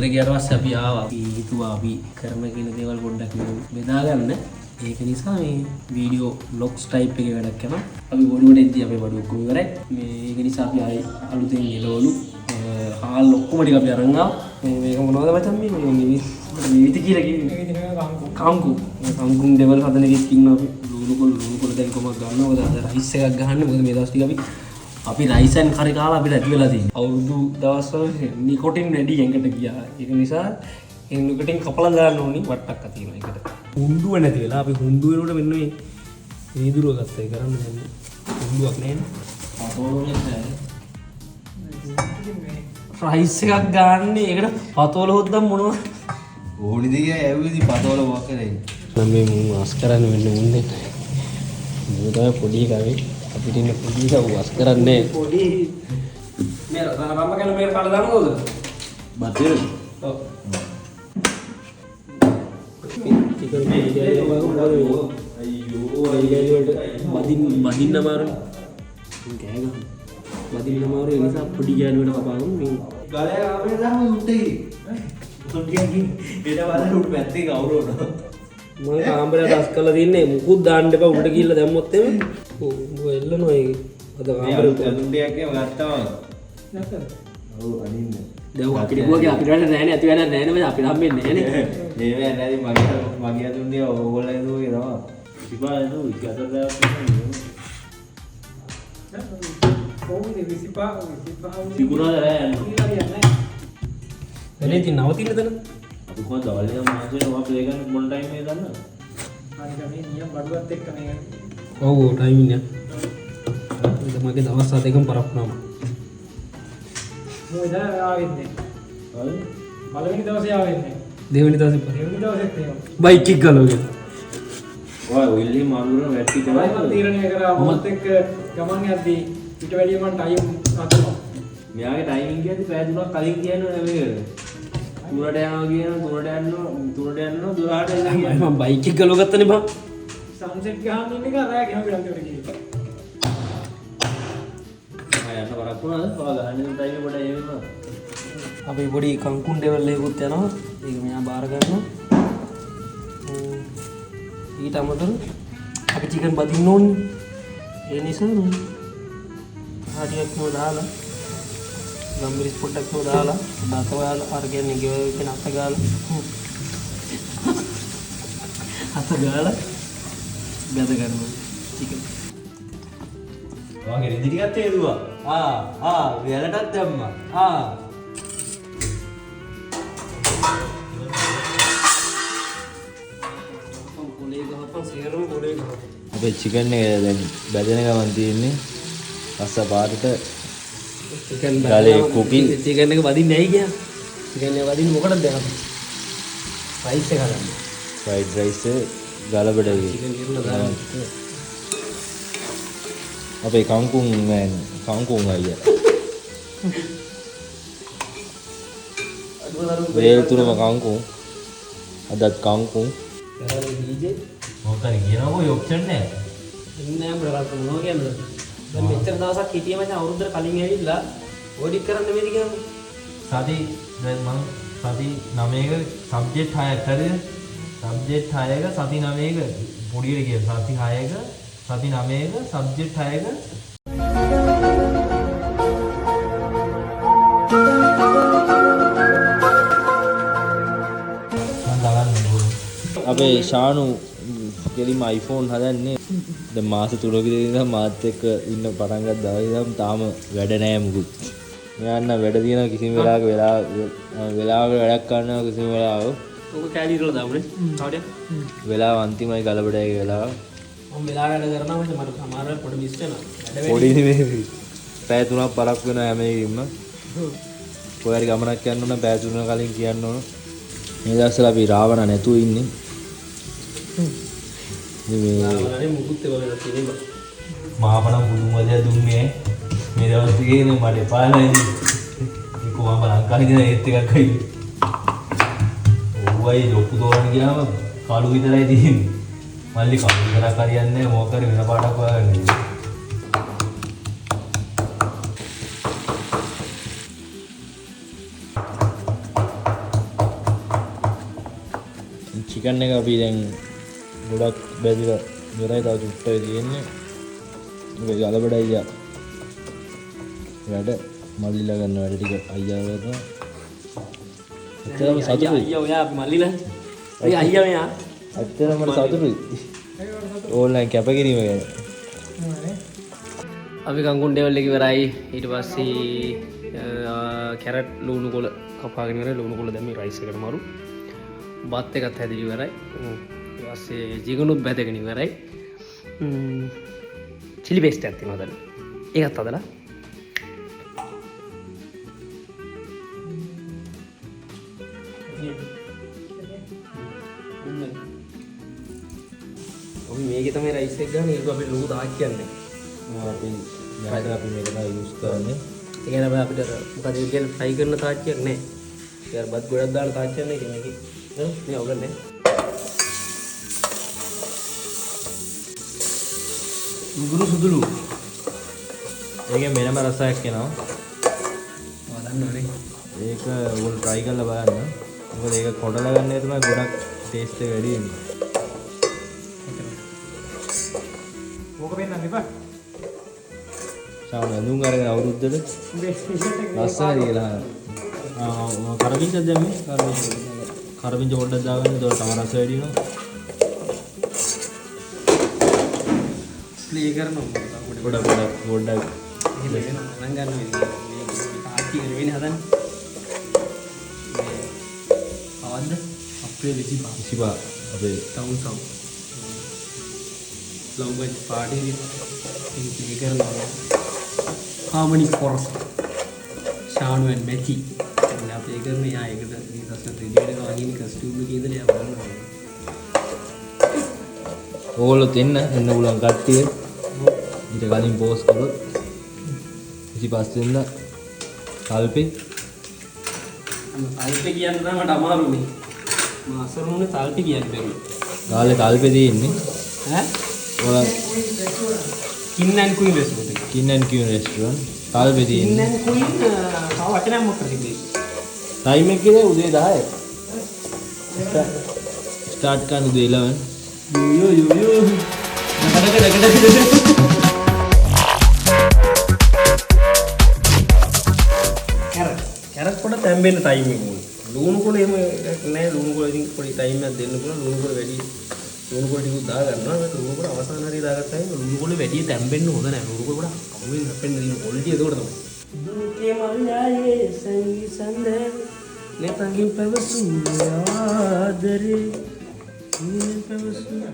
ගෙදර ගියාට පස්සේ අපි ආවා. අපි හිතුවා අපි කරන කියන දේවල් පොඩ්ඩක් බෙදා ගන්න. ඒක නිසා මේ වීඩියෝ vlogs type එකේ වැඩක් කරනවා. අපි බඩුවට එද්දී අපේ බඩුව ඔක්කොම ඉවරයි. මේක නිසා අපි ආයේ අලුතෙන් එළවලු හාල් ඔක්කොම ටික අපි අරන් ආවා. මේක මොනවද මචං මේ විවිධ කියලා කියන්නේ කංකු ඩෙවල් හදන එකක් ඉන්නවා අපි. ලුණු කොළ දැන් කොහමද ගන්නවද? අද රයිස් එකක් ගහන්න. මොකද මේ දවස් ටික අපි රයිස් ඇන් කරි කාලා අපිට ඇති වෙලා තියෙනවා. අවුරුදු දවස්වල නිකොටින් වැඩි එකට ගියා. ඒක නිසා ඒ නිකොටින් කපලා දාන්න ඕනි වට්ටක්ක තියෙනවා ඒකට. හුඬුව නැති වෙලා අපි හුඬු වෙනකොට මෙන්න මේ වීදුරුව ගත්තා. ඒ කරන්න දැන් හුඬුවක් නැහැ. රයිස් එකක් ගන්න ඒකට පතෝල හොද්දම් මොනවද? ඕනි දිගේ ඇවිදි පතෝල මොකක් කරේ? මම මේ වාස් කරන්න වෙන්න උන්නේ නැහැ. මම තමයි පොඩි ගාවේ අපිට ඉන්න පොඩි ගාව වාස් කරන්නේ. පොඩි මේ රම්ම කන මේක කාලා දාන්නද? බතේ. ඔව්. චිකන් අයියෝ බදින්න අමාරුයි. කෑ ගන්න. බදින්න අමාරුයි ඒ නිසා පොඩි ගෑනුවට කපාගමු මේ. ගලේ ආවේ දාම උට්ටේ. උට්ටියකින් ඊට වඩා උඩ පැත්තේ ගෞරවනවා. මම කාමරය දස් කරලා තින්නේ මුකුත් දාන්න එපා උඩ ගිහලා දැම්මොත් එමේ ඔව් එල්ලනවා ඒක අද කාමරේ උඩියක් එම ගත්තා මම ඔව් අනින්න දැන් අපිට ගිහුවාගේ අපිට වැඩ නැහැ නේ ඇති වැඩ නැහැ නේ අපිට හම්බෙන්නේ නැහැ නේ මේ වැඩ මගේ දුන්නේ ඕගොල්ලෝ දුන්නේ තමයි ඉතිපා නෝ ඉකතරලා කොහොමද විසිපා සිකුරාද යන්නේ එනේ ඉතින් නවතින්න දන අපි කොහොමද දවල්ේ මාස වෙනවා ප්ලේ ගන්න මොන ටයිම් එකේ දන්නවද? හරි ගමේ නියම් බඩුවත් එක්ක මේ. ඔව් ටයිම් ඉන්නේ. මගේ දවස් 7කම පරක්කුණා මම. මොකද ආවෙන්නේ? හරි. පළවෙනි දවසේ ආවෙන්නේ. දෙවෙනි දවසේ දවසෙත් එහෙම. බයික් එක ගලවගෙන. ඔය ඔයිලි මාරුර වැටි කරා. මම තීරණය කරා මොහොත් එක්ක ගමන් යද්දී ඊට වැඩිය මම ටයිම් අතුනවා. මෙයාගේ ටයිමින් කියද්දි පැය 3ක් කලින් කියනවා මේක. තුනට යනවා කියන තුනට යනවා 12ට එන්න කියන මම බයික් එක ගලවගත්තනේ බං. සන්සෙට් ගහන්න ඉන්න එක රෑ ගෙම පිටන්තට ගිහින්. යන්න කරක් වුණාද? ඔයා ගහන්නේ ටයිම් පොඩ ඒ වෙනවා. අපි පොඩි කංකුන් ඩෙවල් එකකුත් යනවා. ඒක මෙයා බාර ගන්නවා. ඊට අමතරව අපි චිකන් බදින්න ඕනේ. ඒ නිසා හරියට නෝ දාලා ගම්බිරිස් පොට්ටක් නෝ දාලා දාතවල අර කියන්නේ ගෙවගෙන අත ගාලා බෙද ගන්නවා චිකන්. ඔයාගේ රෙදි ටිකක් තේරුවා. වෙලටත් දැම්මා. අපේ චිකන් එක දැන් බැදෙන ගමන් තියෙන්නේ අස්ස පාටට චිකන් ගාලේ කුකින් චිකන් එක වදින්නේ නැයි කියා. චිකන් එක වදින්නේ මොකටද දැන් අපි? රයිස් එක ගන්න. ෆ්‍රයිඩ් රයිස් ගලබඩ චිකන් කිරුණා දාන්න. අපේ කංකුන් අයියා. මේ තුනම කංකුන්. අදත් කංකුන්. කරන්නේ ඩීජේ. මොකක්ද කියනවා ඔය ඔප්ෂන් නැහැ. ඉන්නේ අපරාධ මොනවා කියන්නේ? දැන් මෙච්චර දවසක් හිටියේ මචං අවුරුද්දට කලින් ඇවිල්ලා ඔඩිට් කරන්න මෙහෙද කියන්නේ? සති දැන් මම සති 9ක සබ්ජෙක්ට් 6ක් හරිද? සබ්ජෙක්ට් 6ක සති 9ක පොඩියට කියන සති 6ක සති 9ක සබ්ජෙක්ට් 6ක අපේ ශානු කෙලිම iPhone හදන්නේ දැන් මාස 3කදී ඉඳන් මාත් එක්ක ඉන්න පටන් ගත්ත දවසේ ඉඳන් තාම වැඩ නැහැ මුකුත්. මෙයාන්න වැඩ තියෙනවා කිසිම වෙලාවක වෙලාවක වැඩක් කරනවා කිසිම වෙලාවක. ඔක කැලී වල දාමුනේ. කාඩිය. වෙලාව අන්තිමයි ගලබඩේ වෙලාව. මම වෙලාව වැඩ කරනවා මට සමහරවල් පොඩි මිස් වෙනවා. පොඩි නෙමෙයි. පැය 3ක් පරක් වෙනවා හැම එකකින්ම. කොහරි ගමනක් යන්න ඕන පැය 3 කලින් කියන්න ඕන. මේ දවස්වල අපි රාවණ නැතුව ඉන්නේ. මේ මුකුත් ඒවා තියෙනවා. මහපණ බුදුන් වදේ දුන්නේ මේ දවස් ටිකේ නේ මට එපා නෑ ඉතින්. කොහොම බලංකා හිටින ඒත් එකක් අයි. ඔව්වයි ලොකු දෝරණ ගියාම කළු විතරයි තියෙන්නේ. මල්ලි කළු විතරක් හරියන්නේ නෑ මොකක් හරි වෙන පාටක් හොයාගන්න. චිකන් එක අපි දැන් ගොඩක් බැදිලා ඉවරයි. තව චුට්ටයි තියෙන්නේ. ඒක ගලබඩ අයියා වැඩ මල්ලිලා ගන්න වැඩ ටික අයියා කරනවා. ඇත්තටම සතුටුයි. අයියා ඔයා මල්ලිලා. ඔය අයියා මෙයා. ඇත්තටම මට සතුටුයි. ඕන්ලයින් කැපකිරීම ගැන. අපි කංගුන් ඩෙවල් එක ඉවරයි. ඊට පස්සේ කැරට් ලුණු කොළ කපාගෙන ඉවරයි. ලුණු කොළ දැම්මේ රයිස් එකට මාරු. බත් එකත් හැදිලි ඉවරයි. ඊට පස්සේ ජීගනුත් බැදගෙන ඉවරයි. චිලි පේස්ට් එකක් තියෙනවා දැන්. ඒකත් හදලා. අපි මේකේ තමයි රයිස් එක ගන්න. ඒක අපි ලුණු දාක් කියන්නේ. අපි යාට අපි මේක තමයි යූස් කරන්නේ. ඒ කියන්නේ අපිට මොකද ඒ කියන්නේ ෆ්‍රයි කරන තාච්චියක් නෑ. යාර බත් ගොඩක් දාන තාච්චියක් නෑ මේකේ. මේ ඔගන්නේ. උගුරු සුදුලු. ඒකෙන් වෙනම රසයක් එනවා. ඔය දන්නවනේ. ඒක ඕල් try කරලා බලන්න. මොකද ඒක කොටලා ගන්න එක තමයි ගොඩක් taste එක වැඩි වෙන්නේ. ඕක වෙන්නන්න එපා. සාම ඇඳුම් අරගෙන අවුරුද්දට ලස්සනයි කියලා. කරපිංචක් දැම්මේ. කරපිංච පොඩ්ඩක් දාගන්න. ඒක තම රස වැඩි වෙනවා. ප්ලේ කරනවා. පොඩ්ඩක් එහෙම වෙන නම් ගන්න වෙන්නේ. මේ තාච්චි වෙන්නේ හදන්නේ. අවද්ද අප්‍රේල් 25 අපේ ටවුන් සම් ලොංගජ් පාටි ඉතින් ප්ලේ කරනවා. Harmony Forest ශානු and මැචි එන්න අපේ කරන යා ඒකට මේ රසට රිඩි එක වගේ කස්ටියුම් එකේ ඉඳලා යා බලනවා. ඕගොල්ලොත් එන්න පුළුවන් කට්ටිය. ඊට කලින් පෝස්ට් කරොත් 25 වෙනිදා කල්පේ තල්පේ කියන්න නම් මට අමාරුනේ. මම අසරුනේ තල්පේ කියන්න බැරුව. කාලේ කල්පේ තියෙන්නේ. ඈ? ඔයාලා King and Queen restaurant එක. King and Queen restaurant කල්පේ King තියෙන්නේ. and Queen තව වචනයක් මොකක්ද තිබ්බේ? ටයිම් එක කිව්වේ උදේ 10යි. ස්ටාර්ට් කරන උදේ 11. යෝ කැරට් පොඩ තැම්බෙන්න ටයිම් එක ඕනේ. ලුණු කොළ එහෙම නෑ. ලුණු කොළ ඉතින් පොඩි ටයිම් එකක් දෙන්න පුළුවන්. ලුණු කොළ වැඩි ලුණු කොළ ටිකක් දා ගන්නවා. ඒක ලුණු කොළ අවසාන හරිය දාගත්තාම ලුණු කොළ වැඩි තැම්බෙන්න හොඳ නෑ. ලුණු කොළ ගොඩක් අමුවෙන් හැපෙන්න දින ක්වොලිටි ඒක තමයි. දුකේ මල්ලායේ සංගී සඳේ නෙතගින් පැවසුනේ ආදරේ නේ පැවසුනේ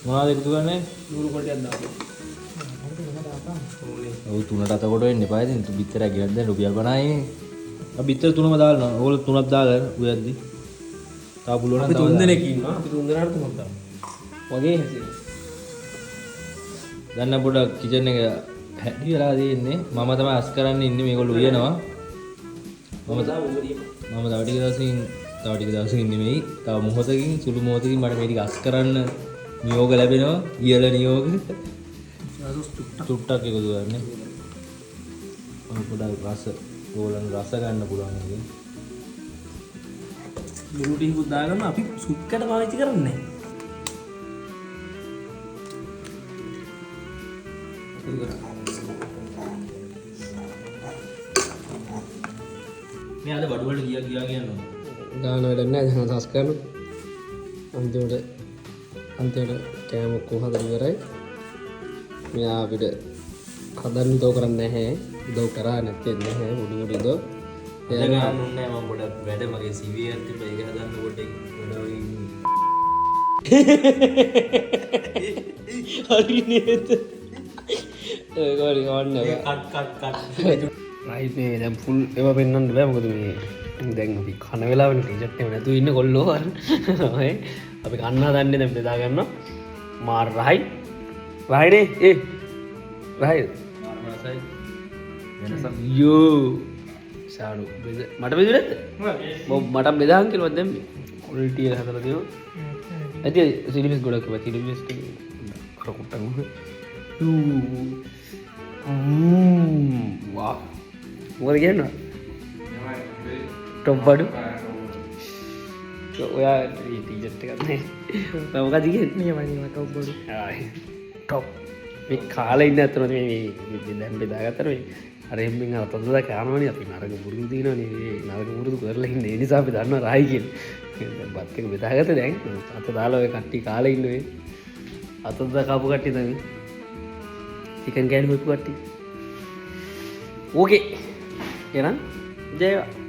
මොනවද එකතු කරන්නේ? ලුණු කොළ ටිකක් දාන්න. ඔව් 3ට අතකොට වෙන්න එපා. ඉතින් බිත්තරයක් ගෙනත් දැන් රුපියල් 50යි. අපි බිත්තර 3ම දානවා. ඕගොල්ලෝ 3ක් දාගන්න උයද්දි. තා පුළුවන් නම් අපි 3 දෙනෙක් ඉන්නවා. අපි 3 දෙනාට 3ක් දාමු. වගේ හැසිරෙන්න. දැන් පොඩක් කිචන් එක හැටි වෙලා තියෙන්නේ. මම තමයි අස් කරන්න ඉන්නේ. මේගොල්ලෝ උයනවා. මම තව ටික දවසකින් නෙමෙයි. තව මොහොතකින් සුළු මොහොතකින් මට මේ ටික අස් කරන්න නියෝග ලැබෙනවා. ඉහළ නියෝග. චුට්ටක් එකතු කරන්නේ. පොඩක් රස ඕලන් රස ගන්න පුළුවන් එක. ලුණු ටිකක් දාගන්න අපි සුක්කට පාවිච්චි කරන්නේ මේ අද බඩු වලට ගියා කියනවා. දාන වැඩක් නැහැ. දැන් සස් කරනවා. අන්තිමට කෑම කොහොමද ඉවරයි. මෙයා අපිට හදන්න උදව් කරන්නේ නැහැ. උදව් කරා නැත්තේ නැහැ. උඩු උඩ එයා ගන්න ඕනේ මම පොඩක් වැඩ මගේ CV එකක් තිබ්බා ඒක හදන්න පොඩ්ඩක් වැඩ හරි නේද? ඒක හරි ඕනේ. කට්. රයිට් නේ දැන් ෆුල් ඒව පෙන්වන්න බෑ. මොකද මේ දැන් අපි කන වෙලාවෙනේ ටීචර්ට් එක නැතුව ඉන්නේ කොල්ලෝ අර. අපි කන්න හදන්නේ දැන් බෙදා ගන්නවා. මාර් රයි. රයිනේ ඒ රයි. මාර්මසයි වෙනසක් යෝ සාඩු මට බෙදුවද? මට බෙදාන් කියලා දැන් ක්වොලිටි එක හදලා දෙනවා. ඇයි සිලිබස් ගොඩක් කිව්වා. සිලිබස් කරකුට්ටන් වා මොකද කියන්නේ? ටොප් බඩු ඔයා ටීචට් එකක් නෑ. ඔයා මොකද කියන්නේ? නියමයි ටොප් බොඩි. ටොප්. මේ කාලේ ඉන්න අතන මේ දැන් බෙදාගත්තට මේ අර එම්බෙන් අර තොන්දලා කානවනේ අපි නරක පුරුදු දිනවනේ. මේ නරක පුරුදු කරලා ඉන්නේ. ඒ නිසා අපි දන්නවා රායි කියන්නේ. දැන් බත් එක බෙදාගත්ත දැන් අත දාලා ඔය කට්ටිය කාලේ ඉන්නේ. අත දාලා කාපු කට්ටිය තමයි. චිකන් කෑලි හොයපු කට්ටිය. ඕකේ. එහෙනම් ජය වේවා.